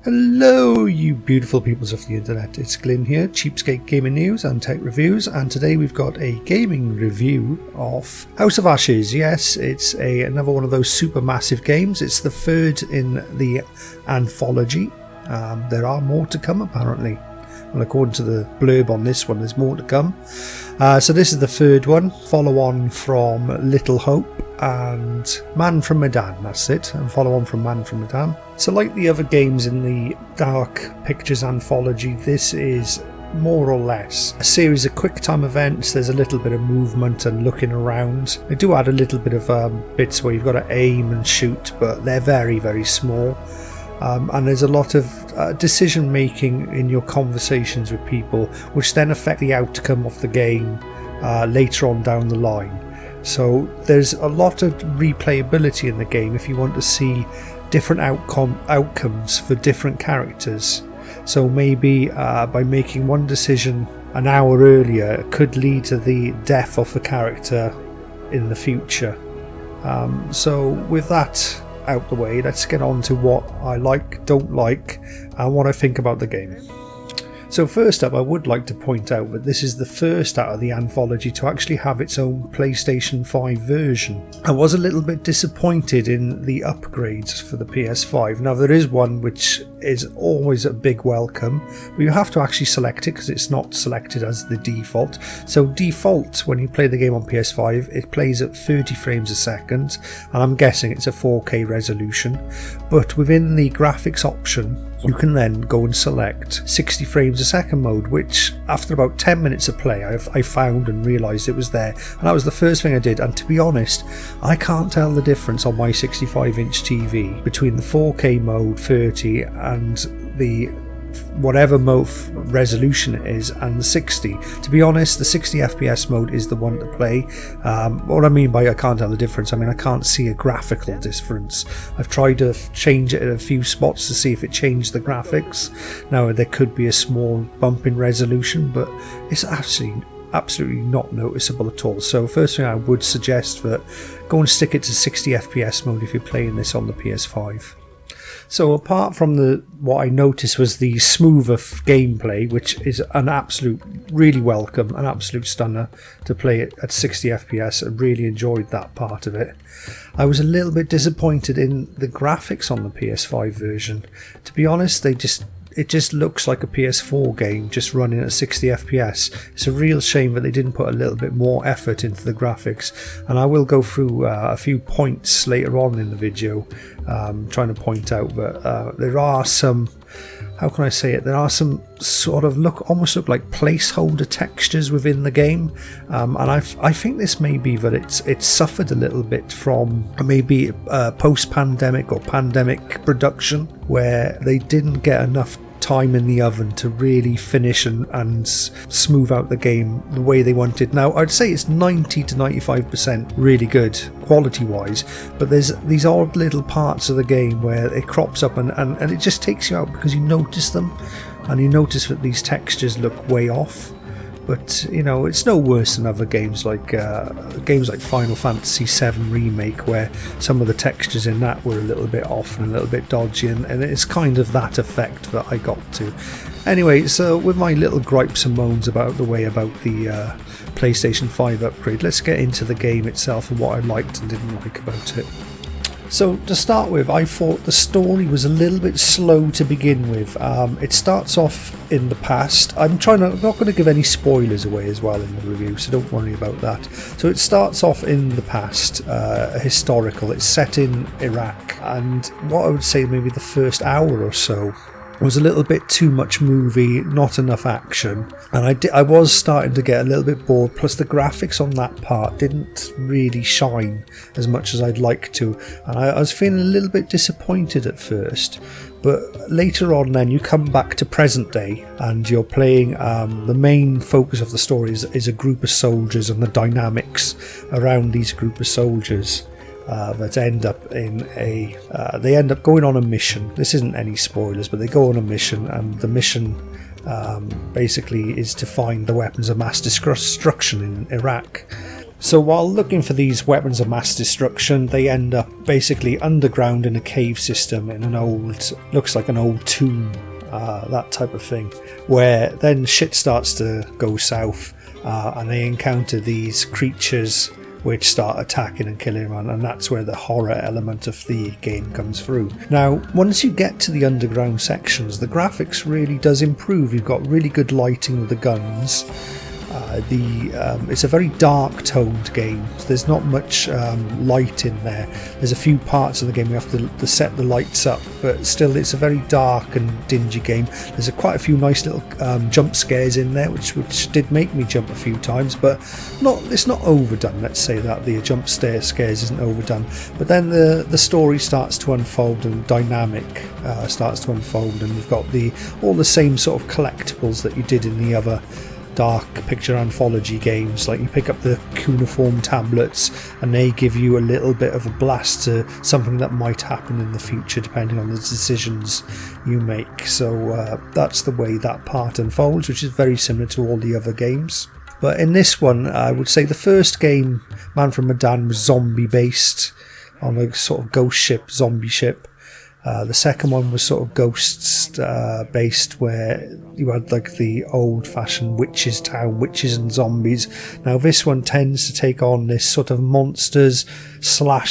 Hello you beautiful peoples of the internet, it's Glyn here, Cheapskate Gaming News and Tech Reviews, and today we've got a gaming review of House of Ashes. Yes, it's another one of those super massive games. It's the third in the Anthology. There are more to come apparently. Well, according to the blurb on this one, there's more to come. So this is the third one, follow on from Little Hope and Man from Medan, that's it, and follow on from Man from Medan. So like the other games in the Dark Pictures Anthology, this is more or less a series of quick time events. There's a little bit of movement and looking around. They do add a little bit of bits where you've got to aim and shoot, but they're very, very small. And there's a lot of decision making in your conversations with people, which then affect the outcome of the game later on down the line. So there's a lot of replayability in the game if you want to see different outcomes for different characters. So maybe by making one decision an hour earlier could lead to the death of the character in the future. So with that out the way, let's get on to what I like, don't like, and what I think about the game. So first up, I would like to point out that this is the first out of the Anthology to actually have its own PlayStation 5 version. I was a little bit disappointed in the upgrades for the PS5. Now there is one which is always a big welcome, but you have to actually select it because it's not selected as the default. So default, when you play the game on PS5, it plays at 30 frames a second, and I'm guessing it's a 4K resolution. But within the graphics option, you can then go and select 60 frames a second mode, which after about 10 minutes of play I found and realised it was there, and that was the first thing I did. And to be honest, I can't tell the difference on my 65-inch TV between the 4K mode 30 and the whatever mode resolution it is and the 60. To be honest, the 60 FPS mode is the one to play. What I mean by I can't tell the difference, I mean I can't see a graphical difference. I've tried to change it at a few spots to see if it changed the graphics. Now there could be a small bump in resolution, but it's absolutely not noticeable at all. So first thing I would suggest that go and stick it to 60 FPS mode if you're playing this on the PS5. So apart from what I noticed was the smoother gameplay, which is an absolute, really welcome, an absolute stunner to play it at 60 FPS. I really enjoyed that part of it. I was a little bit disappointed in the graphics on the PS5 version. To be honest, it just looks like a PS4 game just running at 60 FPS. It's a real shame that they didn't put a little bit more effort into the graphics, and I will go through a few points later on in the video trying to point out that there are some, how can I say it, there are some sort of almost look like placeholder textures within the game, and I think this may be that it's suffered a little bit from maybe post-pandemic or pandemic production, where they didn't get enough time in the oven to really finish and smooth out the game the way they wanted. Now I'd say it's 90 to 95% really good quality wise, but there's these odd little parts of the game where it crops up and it just takes you out because you notice them, and you notice that these textures look way off. But you know, it's no worse than other games like Final Fantasy VII Remake, where some of the textures in that were a little bit off and a little bit dodgy, and it's kind of that effect that I got to. Anyway, so with my little gripes and moans about the PlayStation 5 upgrade, let's get into the game itself and what I liked and didn't like about it. So to start with, I thought the story was a little bit slow to begin with. It starts off in the past. I'm not going to give any spoilers away as well in the review, so don't worry about that. So it starts off in the past, historical. It's set in Iraq, and what I would say maybe the first hour or so was a little bit too much movie, not enough action, and I was starting to get a little bit bored, plus the graphics on that part didn't really shine as much as I'd like to, and I was feeling a little bit disappointed at first. But later on then you come back to present day and you're playing, the main focus of the story is a group of soldiers and the dynamics around these group of soldiers. That end up they end up going on a mission. This isn't any spoilers, but they go on a mission, and the mission basically is to find the weapons of mass destruction in Iraq. So while looking for these weapons of mass destruction, they end up basically underground in a cave system in an old, looks like an old tomb, that type of thing, where then shit starts to go south, and they encounter these creatures which start attacking and killing everyone, and that's where the horror element of the game comes through. Now, once you get to the underground sections, the graphics really does improve. You've got really good lighting with the guns. It's a very dark toned game. So there's not much light in there. There's a few parts of the game you have to set the lights up, but still it's a very dark and dingy game. There's quite a few nice little jump scares in there, which did make me jump a few times, but it's not overdone. Let's say that the jump scares isn't overdone. But then the story starts to unfold and dynamic starts to unfold, and you've got all the same sort of collectibles that you did in the other dark picture anthology games. Like you pick up the cuneiform tablets and they give you a little bit of a blast to something that might happen in the future depending on the decisions you make. So that's the way that part unfolds, which is very similar to all the other games. But in this one, I would say the first game, Man from Medan, was zombie based on a sort of ghost ship, zombie ship. The second one was sort of ghosts based, where you had like the old-fashioned witches town, witches and zombies. Now this one tends to take on this sort of monsters /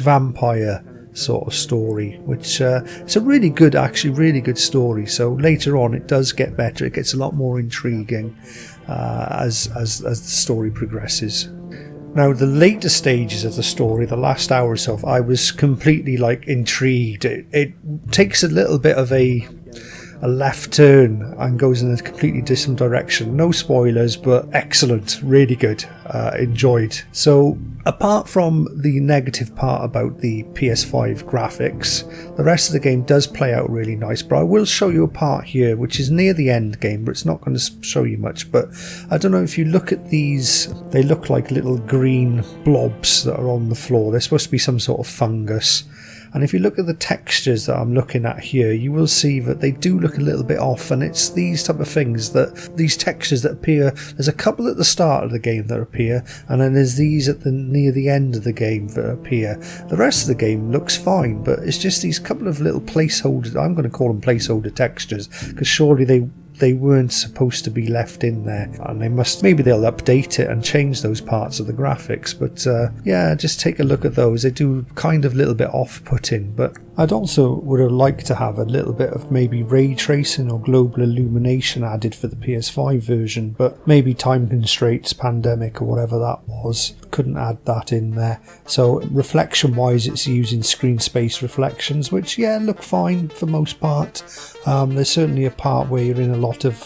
vampire sort of story, which it's a really good story. So later on it does get better. It gets a lot more intriguing as the story progresses. Now, the later stages of the story, the last hour or so, I was completely intrigued. It takes a little bit of a left turn and goes in a completely different direction. No spoilers, but excellent, really good, enjoyed. So apart from the negative part about the PS5 graphics, the rest of the game does play out really nice. But I will show you a part here which is near the end game, but it's not going to show you much. But I don't know if you look at these, they look like little green blobs that are on the floor. They're supposed to be some sort of fungus. And if you look at the textures that I'm looking at here, you will see that they do look a little bit off, and it's these type of things, these textures that appear. There's a couple at the start of the game that appear, and then there's these near the end of the game that appear. The rest of the game looks fine, but it's just these couple of little placeholders. I'm going to call them placeholder textures, because surely they weren't supposed to be left in there, and maybe they'll update it and change those parts of the graphics. But yeah, just take a look at those. They do kind of a little bit off-putting, but I'd also would have liked to have a little bit of maybe ray tracing or global illumination added for the PS5 version, but maybe time constraints, pandemic or whatever that was, couldn't add that in there. So reflection wise, it's using screen space reflections, which look fine for most part. There's certainly a part where you're in a lot of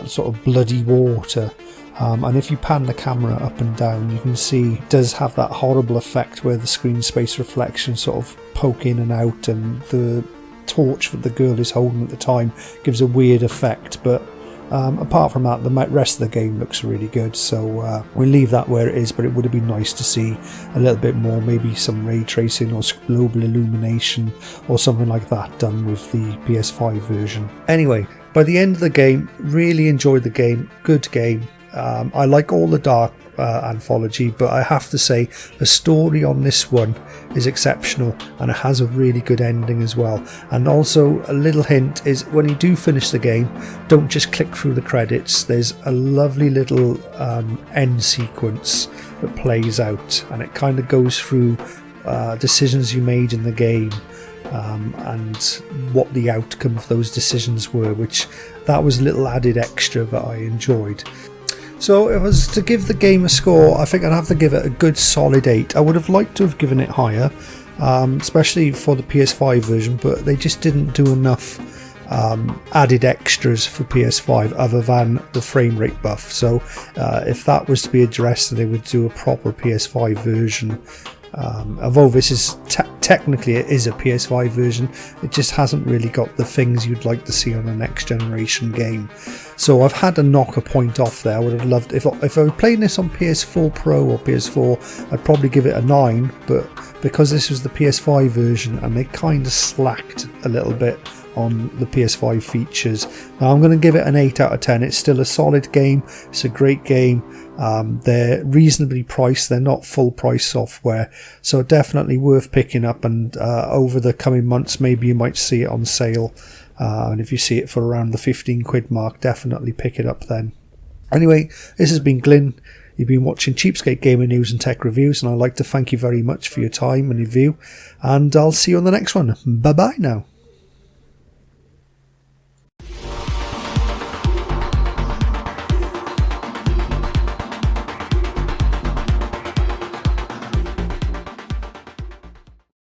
sort of bloody water, and if you pan the camera up and down, you can see it does have that horrible effect where the screen space reflection sort of poke in and out, and the torch that the girl is holding at the time gives a weird effect. But apart from that, the rest of the game looks really good, so we'll leave that where it is. But it would have been nice to see a little bit more, maybe some ray tracing or global illumination or something like that done with the PS5 version. Anyway, by the end of the game, really enjoyed the game. Good game. I like all the dark anthology, but I have to say the story on this one is exceptional, and it has a really good ending as well. And also a little hint is, when you do finish the game, don't just click through the credits. There's a lovely little end sequence that plays out, and it kind of goes through decisions you made in the game, and what the outcome of those decisions were, which that was a little added extra that I enjoyed. So if I was to give the game a score, I think I'd have to give it a good solid 8. I would have liked to have given it higher, especially for the PS5 version, but they just didn't do enough added extras for PS5 other than the frame rate buff. So if that was to be addressed, they would do a proper PS5 version. Although this is technically it is a PS5 version, it just hasn't really got the things you'd like to see on a next generation game. So I've had to knock a point off there. I would have loved, if I were playing this on PS4 Pro or PS4, I'd probably give it a 9, but because this was the PS5 version and they kind of slacked a little bit on the PS5 features. Now, I'm going to give it an 8 out of 10. It's still a solid game. It's a great game. They're reasonably priced. They're not full price software, so definitely worth picking up, and over the coming months maybe you might see it on sale, and if you see it for around the 15 quid mark, definitely pick it up then. Anyway, this has been Glyn. You've been watching Cheapskate Gaming News and Tech Reviews, and I'd like to thank you very much for your time and your view, and I'll see you on the next one. Bye bye now.